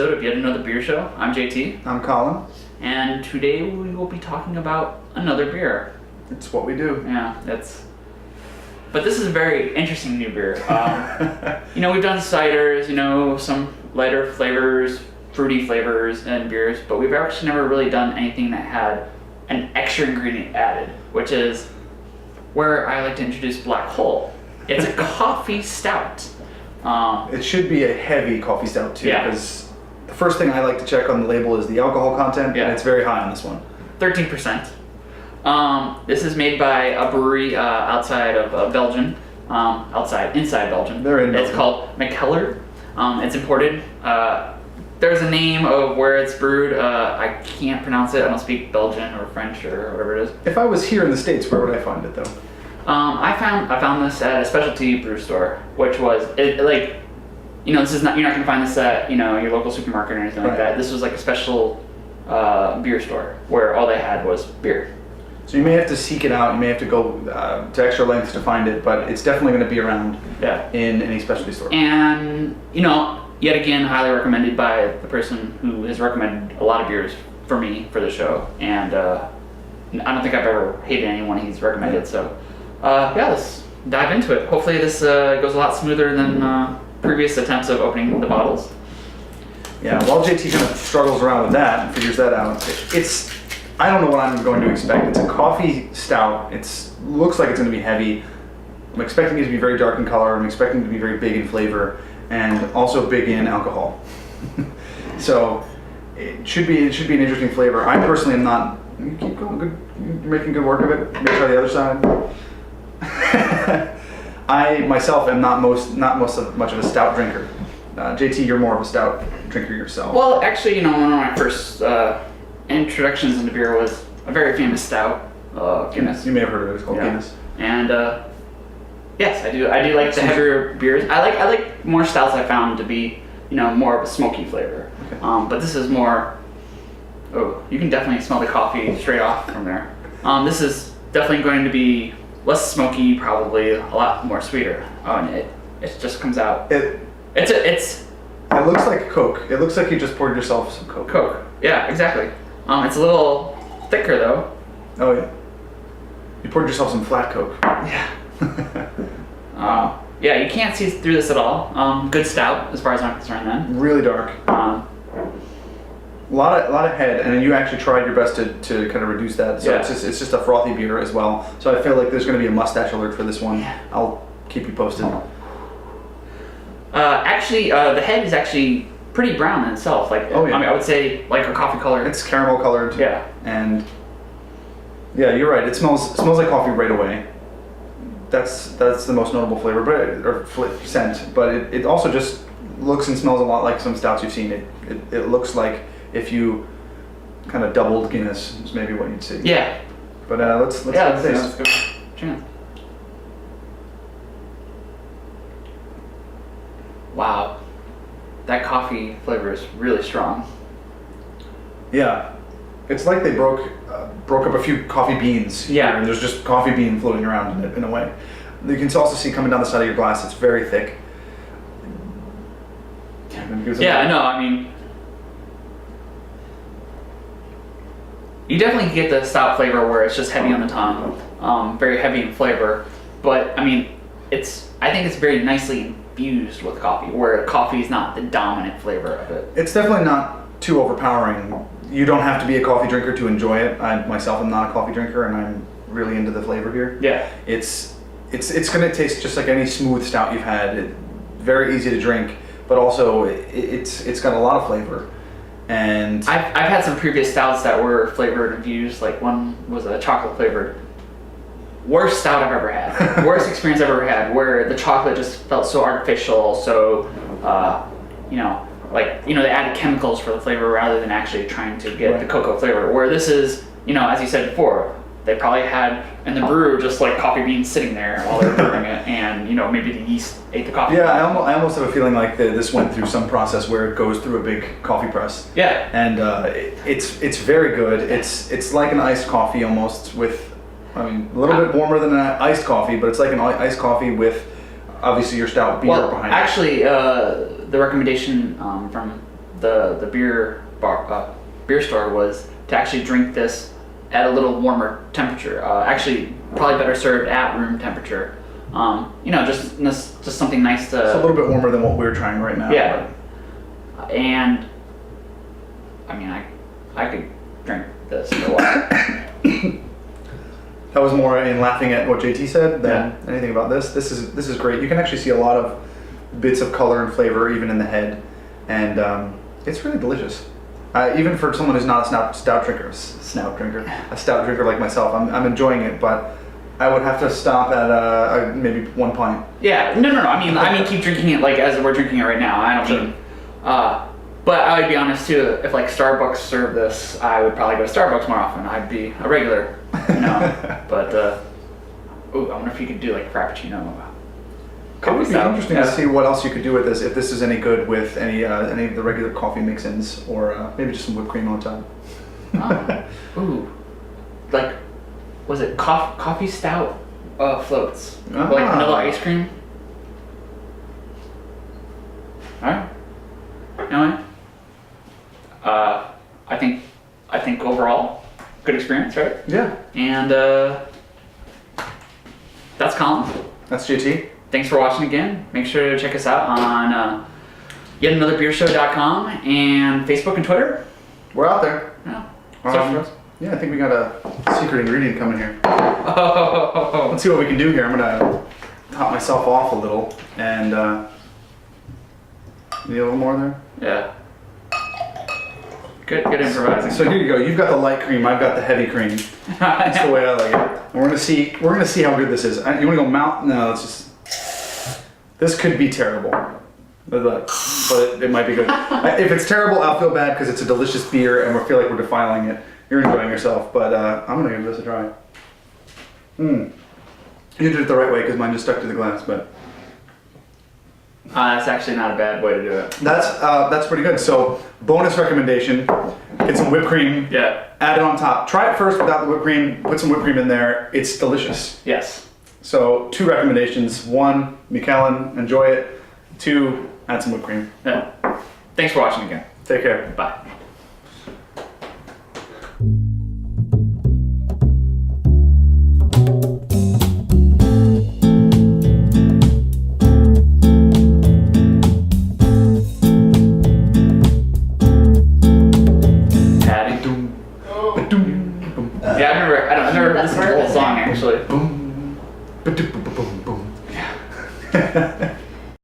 episode of yet another beer show. I'm JT. I'm Colin. And today we will be talking about another beer. It's what we do. Yeah, but this is a very interesting new beer. We've done ciders, some lighter flavors, fruity flavors and beers, but we've actually never really done anything that had an extra ingredient added, which is where I like to introduce Black Hole. It's a coffee stout. It should be a heavy coffee stout too, Yeah. because the first thing I like to check on the label is the alcohol content, Yeah. and it's very high on this one. 13%. This is made by a brewery outside of Belgium. Inside Belgium. They're in It's Belgium. called McKellar. It's imported. There's a name of where it's brewed. I can't pronounce it. I don't speak Belgian or French or whatever it is. If I was here in the States, where would I find it though? I found this at a specialty brew store, which was this is not, you're not gonna find this at your local supermarket or anything like Right. that. This was like a special beer store where all they had was beer. So you may have to seek it out. You may have to go to extra lengths to find it, but it's definitely going to be around in any specialty store. And yet again, highly recommended by the person who has recommended a lot of beers for me for the show. And I don't think I've ever hated anyone he's recommended. So let's dive into it. Hopefully this goes a lot smoother than previous attempts of opening the bottles. Yeah, while JT kind of struggles around with that and figures that out, I don't know what I'm going to expect. It's a coffee stout. It looks like it's going to be heavy. I'm expecting it to be very dark in color. I'm expecting it to be very big in flavor and also big in alcohol. So it should be an interesting flavor. I personally am not. You keep going. Good. You're making good work of it. Maybe try the other side. I myself am not much of a stout drinker. JT, you're more of a stout drinker yourself. Well, actually, one of my first introductions into beer was a very famous stout, Guinness. You may have heard of it. It's called Yeah. Guinness. And yes, I do like the heavier beers. I like more stouts. I found to be more of a smoky flavor. Okay. But this is more. Oh, you can definitely smell the coffee straight off from there. This is definitely going to be less smoky, probably a lot more sweeter. Oh, and it just comes out. It's It looks like Coke. It looks like you just poured yourself some Coke. Coke. Yeah, exactly. It's a little thicker though. Oh yeah. You poured yourself some flat Coke. Yeah. Yeah, you can't see through this at all. Good stout, as far as I'm concerned. Then. Really dark. A lot of head, and then you actually tried your best to kind of reduce that. So Yeah. it's just a frothy beer as well. So I feel like there's going to be a mustache alert for this one. Yeah. I'll keep you posted. The head is actually pretty brown in itself. Oh, yeah. I would say like a coffee color. It's caramel colored. Yeah. And yeah, you're right. It smells like coffee right away. That's the most notable flavor, scent. But it also just looks and smells a lot like some stouts you've seen. It looks like if you kind of doubled Guinness is maybe what you'd see. Yeah. But let's Let's go. Cheers. Wow, that coffee flavor is really strong. Yeah, it's like they broke up a few coffee beans. Yeah. Here, and there's just coffee bean floating around in it in a way. You can also see coming down the side of your glass. It's very thick. Yeah, no, I mean, you definitely get the stout flavor where it's just heavy on the tongue, very heavy in flavor. But I mean, I think it's very nicely infused with coffee, where coffee is not the dominant flavor of it. It's definitely not too overpowering. You don't have to be a coffee drinker to enjoy it. I myself am not a coffee drinker, and I'm really into the flavor here. Yeah. It's going to taste just like any smooth stout you've had. Very easy to drink, but also it's got a lot of flavor. And I've had some previous stouts that were flavored infused. Like one was a chocolate flavored. Worst stout I've ever had. Worst experience I've ever had, where the chocolate just felt so artificial, so they added chemicals for the flavor rather than actually trying to get the cocoa flavor. Where this is, as you said before, they probably had in the brew just like coffee beans sitting there while they were brewing it, and maybe the yeast ate the coffee. Yeah, I almost have a feeling like this went through some process where it goes through a big coffee press. Yeah. And it's very good. It's like an iced coffee almost with. I mean, a little bit warmer than an iced coffee, but it's like an iced coffee with obviously your stout beer behind it. Actually, the recommendation from the beer store was to actually drink this at a little warmer temperature. Actually, probably better served at room temperature. Just something nice to. It's a little bit warmer than what we're trying right now. Yeah. And I mean, I could drink this for a while. That was more in laughing at what JT said than anything about this. This is great. You can actually see a lot of bits of color and flavor even in the head, and it's really delicious. Even for someone who's not a stout drinker, a stout drinker like myself, I'm enjoying it. But I would have to stop at maybe 1 pint. Yeah, no. I mean, keep drinking it like as we're drinking it right now. I don't mean. But I would be honest too. If like Starbucks served this, I would probably go to Starbucks more often. I'd be a regular, But I wonder if you could do like Frappuccino. It would be interesting to see what else you could do with this. If this is any good with any of the regular coffee mix-ins, or maybe just some whipped cream on top. Like, was it coffee stout floats? Like vanilla ice cream. All right. Anyway, I think overall, good experience, right? Yeah. And that's Colin. That's JT. Thanks for watching again. Make sure to check us out on yetanotherbiershow.com and Facebook and Twitter. We're out there. Yeah. Search for us. Yeah, I think we got a secret ingredient coming here. Oh. Let's see what we can do here. I'm gonna top myself off a little and need a little more there. Yeah. Good improvising. So here you go. You've got the light cream. I've got the heavy cream. That's the way I like it. And we're gonna see how good this is. You want to go mount? No, let's just. This could be terrible, but it might be good. If it's terrible, I'll feel bad because it's a delicious beer and we feel like we're defiling it. You're enjoying yourself, but I'm gonna give this a try. You did it the right way because mine just stuck to the glass, but. That's actually not a bad way to do it. That's pretty good. So bonus recommendation: get some whipped cream. Yeah. Add it on top. Try it first without the whipped cream. Put some whipped cream in there. It's delicious. Yes. So 2 recommendations: 1, Mikellen, enjoy it. 2, add some whipped cream. Yeah. Thanks for watching again. Take care. Bye. Yeah, I never listened to the whole song actually. Boom. Ba-doom, boom, boom, boom.